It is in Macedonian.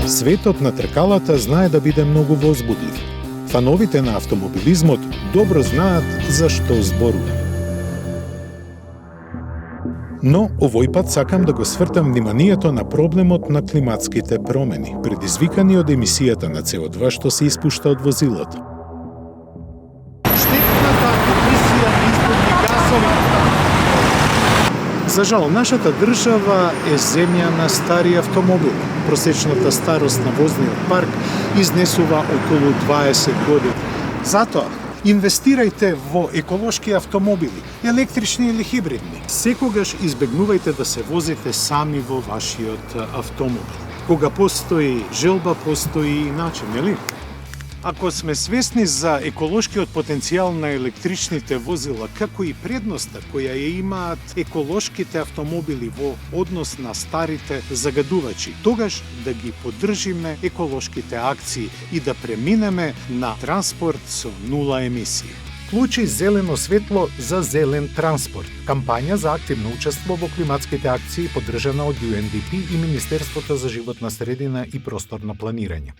Светот на тркалата знае да биде многу возбудлив. Фановите на автомобилизмот добро знаат за што зборувам. Но овој пат сакам да го свртам вниманието на проблемот на климатските промени, предизвикани од емисијата на CO2 што се испушта од возилото. Штетната емисија на испудни гасови. За жал, нашата држава е земја на стари автомобили. Просечната старост на возниот парк изнесува околу 20 години. Затоа, инвестирајте во еколошки автомобили, електрични или хибридни. Секогаш избегнувајте да се возите сами во вашиот автомобил. Кога постои желба, постои и начин, нели? Ако сме свесни за еколошкиот потенцијал на електричните возила, како и предноста која ја имаат еколошките автомобили во однос на старите загадувачи, тогаш да ги поддржиме еколошките акции и да преминеме на транспорт со нула емисии. Клучи зелено светло за зелен транспорт. Кампања за активно учество во климатските акции поддржана од UNDP и Министерството за животна средина и просторно планирање.